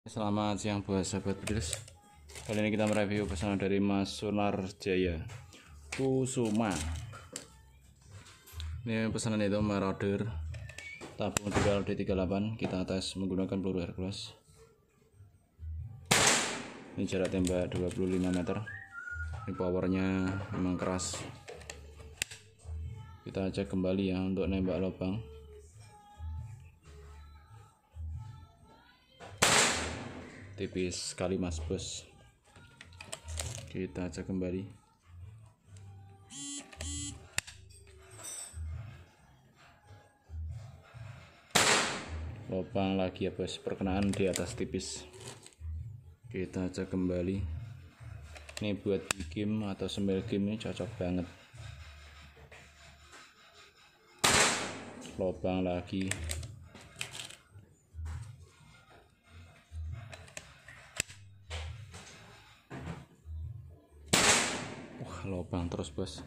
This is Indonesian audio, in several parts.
Selamat siang buat sahabat pedis. Kali ini kita mereview pesanan dari Mas Sunarjaya Kusuma. Ini pesanan itu Marauder tabung dual D38. Kita tes menggunakan peluru Hercules. Ini jarak tembak 25 meter. Ini powernya memang keras. Kita cek kembali ya untuk nembak lubang. Tipis sekali mas bos. Kita cek kembali. Lubang lagi ya bos, perkenaan di atas tipis. Kita cek kembali. Ini buat game atau sembil game ini cocok banget. Lubang lagi. Lubang terus bos.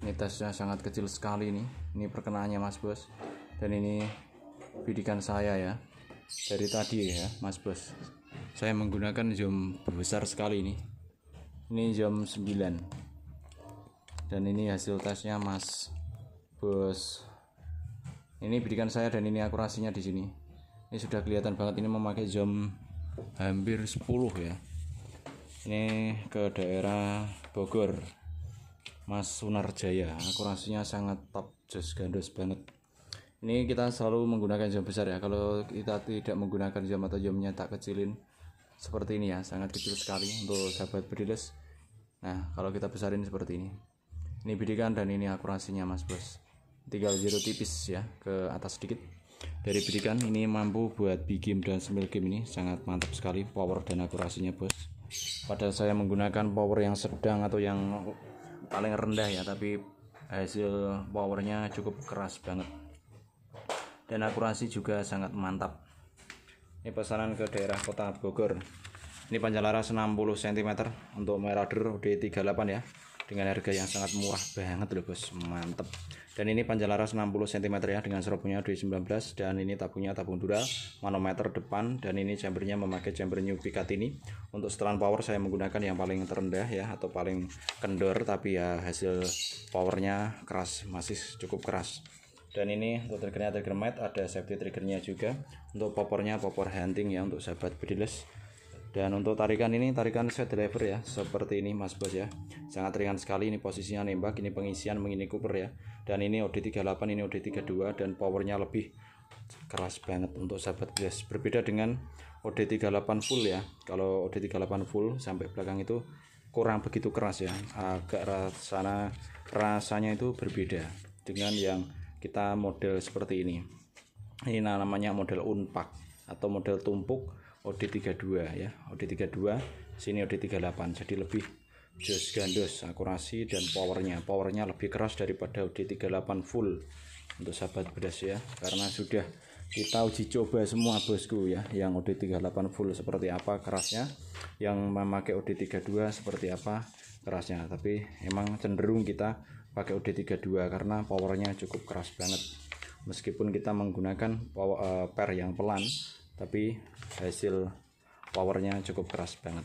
Ini tesnya sangat kecil sekali nih. Ini perkenaannya mas bos. Dan ini bidikan saya ya dari tadi ya mas bos. Saya menggunakan zoom besar sekali ini. Ini zoom 9. Dan ini hasil tesnya mas bos. Ini bidikan saya dan ini akurasinya di sini. Ini sudah kelihatan banget ini memakai zoom hampir 10 ya. Ini ke daerah Bogor. Mas Sunarjaya, akurasinya sangat top, jos gandos banget. Ini kita selalu menggunakan jam besar ya. Kalau kita tidak menggunakan jam atau jamnya tak kecilin seperti ini ya, sangat kecil sekali untuk sahabat bediles. Nah, kalau kita besarin seperti ini. Ini bidikan dan ini akurasinya mas bos. Tinggal zero tipis ya ke atas sedikit. Dari bidikan ini mampu buat big game dan small game, ini sangat mantap sekali power dan akurasinya bos. Padahal saya menggunakan power yang sedang atau yang paling rendah ya, tapi hasil powernya cukup keras banget dan akurasi juga sangat mantap. Ini pesanan ke daerah kota Bogor. Ini panjang laras 60 cm untuk Marauder D38 ya, dengan harga yang sangat murah banget loh bos, mantep. Dan ini panjang laras 60 cm ya, dengan serobnya D19. Dan ini tabungnya tabung dural manometer depan. Dan ini chambernya memakai chamber New Picatinny. Untuk setelan power saya menggunakan yang paling terendah ya, atau paling kendor, tapi ya hasil powernya keras, masih cukup keras. Dan ini untuk triggernya trigger mat, ada safety triggernya juga. Untuk popornya popor hunting ya untuk sahabat bediles. Dan untuk tarikan ini tarikan set driver ya, seperti ini mas bos ya, sangat ringan sekali. Ini posisinya nembak, ini pengisian mengini cooper ya. Dan ini OD38, ini OD32, dan powernya lebih keras banget untuk sahabat bediles. Berbeda dengan OD38 full ya. Kalau OD38 full sampai belakang itu kurang begitu keras ya, agak rasanya itu berbeda dengan yang kita model seperti ini. Ini namanya model unpak atau model tumpuk OD32 ya, OD32 sini OD38, jadi lebih jos gandos akurasi dan powernya lebih keras daripada OD38 full untuk sahabat pedas ya, karena sudah kita uji coba semua bosku ya, yang OD38 full seperti apa kerasnya, yang memakai OD32 seperti apa kerasnya. Tapi emang cenderung kita pakai OD32 karena powernya cukup keras banget, meskipun kita menggunakan per yang pelan, tapi hasil powernya cukup keras banget.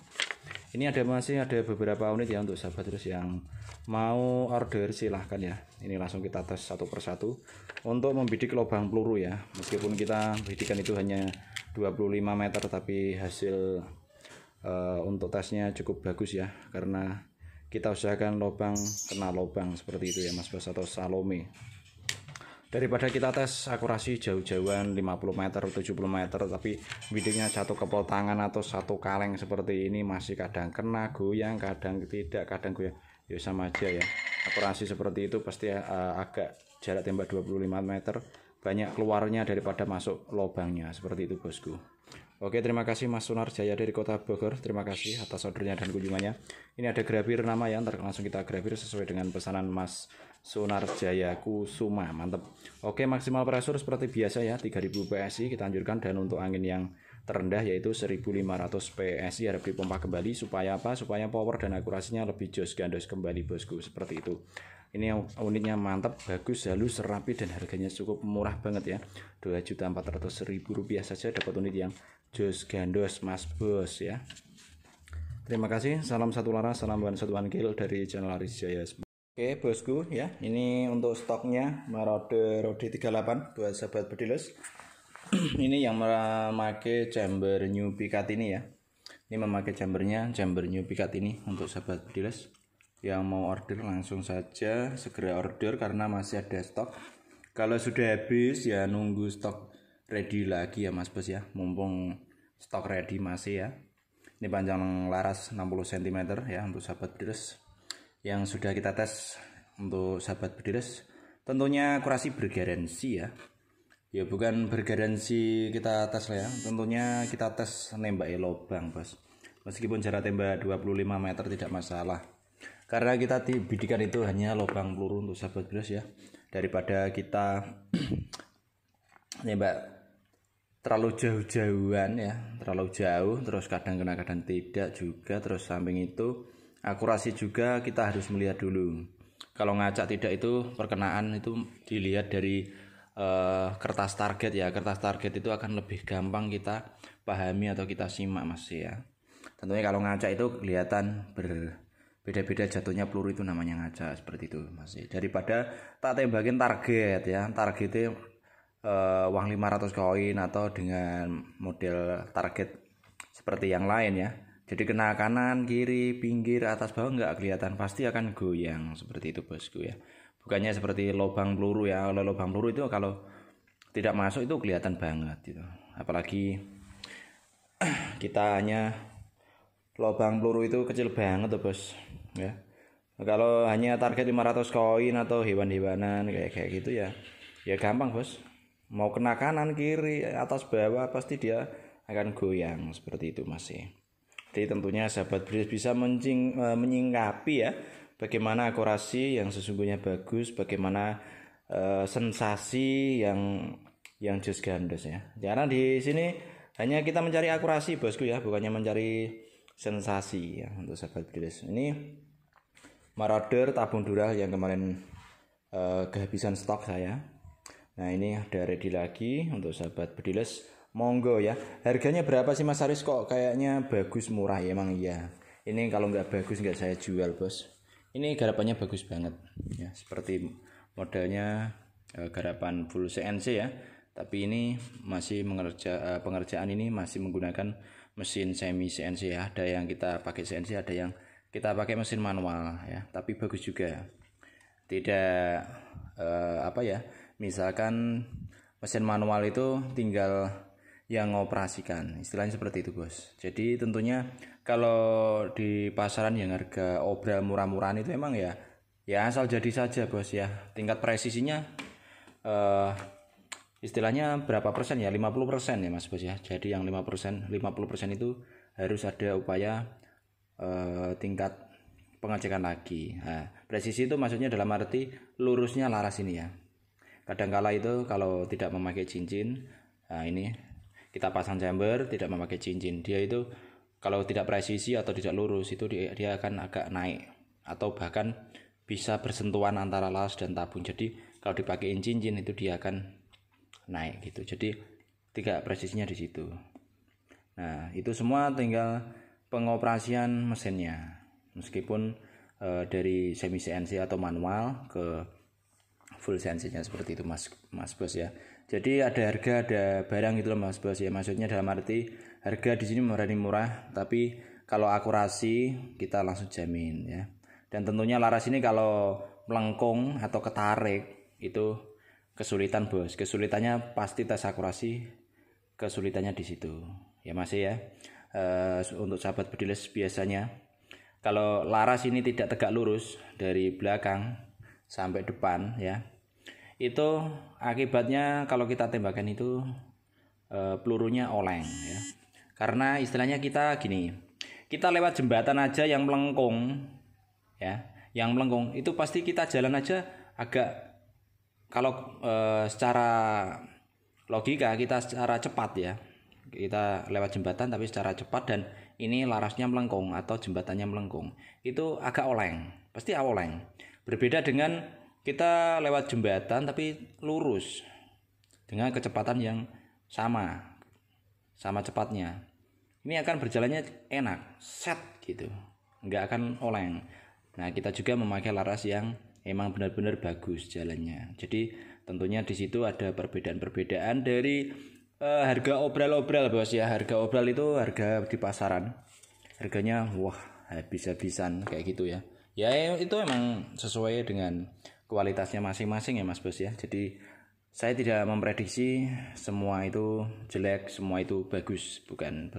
Ini masih ada beberapa unit ya untuk sahabat terus yang mau order silahkan ya. Ini langsung kita tes satu persatu untuk membidik lubang peluru ya. Meskipun kita bidikan itu hanya 25 meter, tapi hasil untuk tesnya cukup bagus ya, karena kita usahakan lubang kena lubang seperti itu ya mas bos, atau Salome. Daripada kita tes akurasi jauh-jauhan 50 meter, 70 meter, tapi bidiknya satu kepol tangan atau satu kaleng seperti ini masih kadang kena goyang, kadang tidak, kadang goyang, ya sama aja ya. Akurasi seperti itu pasti agak jarak tembak 25 meter banyak keluarnya daripada masuk lubangnya, seperti itu bosku. Oke, terima kasih Mas Sunarjaya dari kota Bogor. Terima kasih atas ordernya dan kunjungannya. Ini ada grabir nama ya, ntar langsung kita grabir sesuai dengan pesanan Mas Sunarjaya Kusuma, mantep. Oke, maksimal pressure seperti biasa ya, 3000 PSI kita anjurkan, dan untuk angin yang terendah yaitu 1500 PSI harap dipompa kembali. Supaya apa? Supaya power dan akurasinya lebih jos gandos kembali bosku, seperti itu. Ini unitnya mantap, bagus, halus, rapi, dan harganya cukup murah banget ya, Rp2.400.000 saja dapat unit yang jos gandos Mas Bos ya. Terima kasih, salam satu laras, salam buan satuan kill dari channel Aris Jaya. Oke bosku ya, ini untuk stoknya Marauder OD38 buat sahabat bediles. Ini yang memakai chamber new picat ini ya. Ini memakai chambernya, chamber new picat ini untuk sahabat bediles. Yang mau order langsung saja segera order karena masih ada stok. Kalau sudah habis ya nunggu stok ready lagi ya Mas Bos ya. Mumpung stok ready masih ya. Ini panjang laras 60 cm ya untuk sahabat bediles. Yang sudah kita tes untuk sahabat bediles. Tentunya akurasi bergaransi ya. Ya bukan bergaransi kita tes lah ya. Tentunya kita tes nembak lubang Bos. Meskipun jarak tembak 25 meter tidak masalah. Karena kita bidikan itu hanya lubang peluru untuk sahabat bediles ya. Daripada kita nembak terlalu jauh-jauhan ya, terlalu jauh terus kadang kena kadang tidak juga. Terus samping itu akurasi juga kita harus melihat dulu. Kalau ngacak tidak itu perkenaan itu dilihat dari kertas target ya. Kertas target itu akan lebih gampang kita pahami atau kita simak Mas ya. Tentunya kalau ngacak itu kelihatan beda-beda jatuhnya peluru itu namanya ngacak seperti itu Mas. Daripada tak tembakin target ya, targetnya uang 500 koin atau dengan model target seperti yang lain ya. Jadi kena kanan, kiri, pinggir, atas, bawah nggak kelihatan, pasti akan goyang seperti itu bosku ya. Bukannya seperti lubang peluru ya. Kalau lubang peluru itu kalau tidak masuk itu kelihatan banget gitu. Apalagi kita hanya lubang peluru itu kecil banget tuh bos ya. Kalau hanya target 500 koin atau hewan-hewanan kayak gitu ya gampang bos. Mau kena kanan kiri atas bawah pasti dia akan goyang seperti itu masih. Jadi tentunya sahabat bediles bisa menyingkapi ya bagaimana akurasi yang sesungguhnya bagus, bagaimana sensasi yang jos gandos ya. Karena di sini hanya kita mencari akurasi bosku ya, bukannya mencari sensasi ya untuk sahabat bediles. Ini Marauder tabung dural yang kemarin kehabisan stok saya. Nah ini ada ready lagi untuk sahabat bediles. Monggo ya. Harganya berapa sih Mas Aris kok kayaknya bagus murah ya emang iya. Ini kalau nggak bagus nggak saya jual bos. Ini garapannya bagus banget ya. Seperti modelnya garapan full CNC ya. Tapi ini masih pengerjaan ini masih menggunakan mesin semi CNC ya. Ada yang kita pakai CNC, ada yang kita pakai mesin manual ya. Tapi bagus juga. Tidak apa ya. Misalkan mesin manual itu tinggal yang mengoperasikan, istilahnya seperti itu bos. Jadi tentunya kalau di pasaran yang harga obral murah-murahan itu emang ya asal jadi saja bos ya. Tingkat presisinya istilahnya berapa persen ya, 50% ya mas bos ya. Jadi yang 50% itu harus ada upaya tingkat pengecekan lagi. Nah, presisi itu maksudnya dalam arti lurusnya laras ini ya. Kadangkala itu kalau tidak memakai cincin, nah ini kita pasang chamber tidak memakai cincin, dia itu kalau tidak presisi atau tidak lurus itu dia akan agak naik atau bahkan bisa bersentuhan antara laras dan tabung. Jadi kalau dipakai cincin itu dia akan naik gitu. Jadi tidak presisinya di situ. Nah itu semua tinggal pengoperasian mesinnya. Meskipun dari semi CNC atau manual ke full CNC-nya seperti itu mas bos ya. Jadi ada harga ada barang gitu loh mas bos ya. Maksudnya dalam arti harga di sini murah, tapi kalau akurasi kita langsung jamin ya. Dan tentunya laras ini kalau melengkung atau ketarik itu kesulitan bos. Kesulitannya pasti tes akurasi, kesulitannya di situ ya mas ya. Untuk sahabat bediles biasanya kalau laras ini tidak tegak lurus dari belakang sampai depan ya, itu akibatnya kalau kita tembakan itu pelurunya oleng ya. Karena istilahnya kita gini, kita lewat jembatan aja yang melengkung ya, yang melengkung itu pasti kita jalan aja agak, kalau secara logika kita secara cepat ya, kita lewat jembatan tapi secara cepat dan ini larasnya melengkung atau jembatannya melengkung, itu agak oleng, pasti oleng. Berbeda dengan kita lewat jembatan tapi lurus dengan kecepatan yang sama sama cepatnya. Ini akan berjalannya enak, set gitu, nggak akan oleng. Nah, kita juga memakai laras yang emang benar-benar bagus jalannya. Jadi tentunya di situ ada perbedaan-perbedaan dari harga obral-obral bos ya. Harga obral itu harga di pasaran, harganya wah habis-habisan kayak gitu ya. Ya itu emang sesuai dengan kualitasnya masing-masing ya mas bos ya. Jadi saya tidak memprediksi semua itu jelek, semua itu bagus, bukan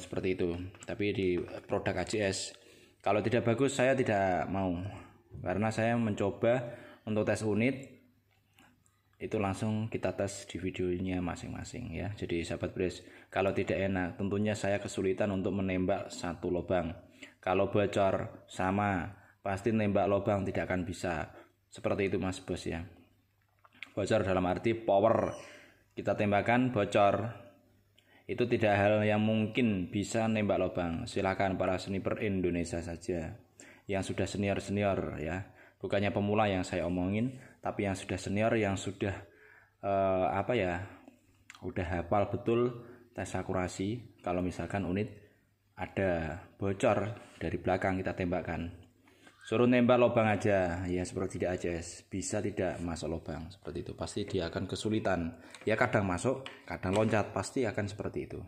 seperti itu. Tapi di produk AJS kalau tidak bagus saya tidak mau, karena saya mencoba untuk tes unit itu langsung kita tes di videonya masing-masing ya. Jadi sahabat Bres, kalau tidak enak tentunya saya kesulitan untuk menembak satu lubang. Kalau bocor sama, pasti nembak lubang tidak akan bisa. Seperti itu mas bos ya. Bocor dalam arti power, kita tembakan bocor, itu tidak hal yang mungkin bisa nembak lubang. Silakan para sniper Indonesia saja yang sudah senior ya, bukannya pemula yang saya omongin, tapi yang sudah senior, yang sudah udah hafal betul tes akurasi. Kalau misalkan unit ada bocor dari belakang, kita tembakkan, suruh nembak lubang aja ya, seperti tidak AJS, bisa tidak masuk lubang seperti itu, pasti dia akan kesulitan ya, kadang masuk kadang loncat, pasti akan seperti itu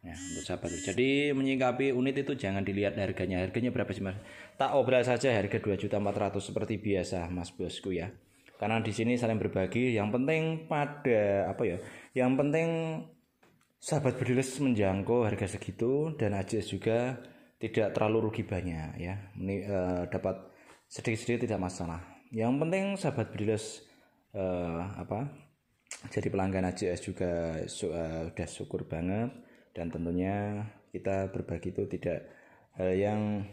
ya untuk sahabat. Jadi menyikapi unit itu jangan dilihat harganya berapa sih mas, tak obral saja harga 2.400.000 seperti biasa mas bosku ya, karena di sini saling berbagi. Yang penting pada yang penting sahabat Bediles menjangkau harga segitu, dan AJS juga tidak terlalu rugi banyak ya. Dapat sedikit-sedikit tidak masalah. Yang penting sahabat Bediles jadi pelanggan AJS juga sudah syukur banget. Dan tentunya kita berbagi itu tidak yang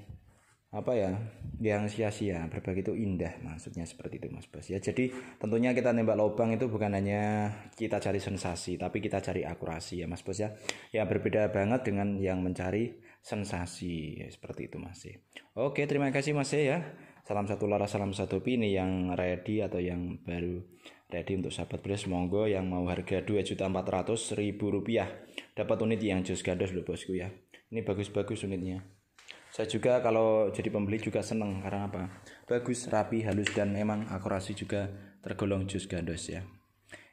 yang sia-sia. Berbagi itu indah, maksudnya seperti itu mas bos ya. Jadi tentunya kita nembak lubang itu bukan hanya kita cari sensasi, tapi kita cari akurasi ya mas bos ya. Yang berbeda banget dengan yang mencari sensasi ya, seperti itu mas. Oke, terima kasih mas ya. Salam satu laras, salam satu opini. Yang ready atau yang baru ready untuk sahabat Bediles, monggo yang mau harga 2.400.000 rupiah dapat unit yang jos gandos loh bosku ya. Ini bagus-bagus unitnya. Saya juga kalau jadi pembeli juga seneng, karena apa? Bagus, rapi, halus, dan emang akurasi juga tergolong jos gandos ya.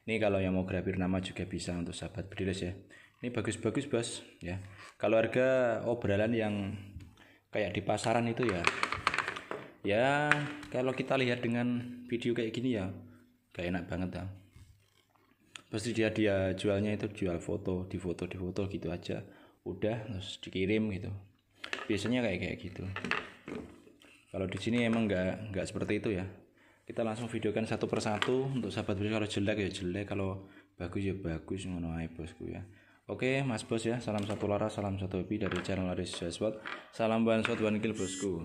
Ini kalau yang mau grafir nama juga bisa untuk sahabat Bediles ya. Ini bagus-bagus bos ya. Kalau harga obralan yang kayak di pasaran itu ya kalau kita lihat dengan video kayak gini ya gak enak banget ya. Pasti dia jualnya itu jual foto, di foto gitu aja, udah terus dikirim gitu. Biasanya kayak gitu. Kalau di sini emang nggak seperti itu ya. Kita langsung videokan satu persatu untuk sahabat Bediles. Kalau jelek ya jelek, kalau bagus ya bagus, ngono ae bosku ya. Oke mas bos ya, salam satu laras, salam satu hobi dari channel Laris Jaswat. Salam one shot one kill bosku.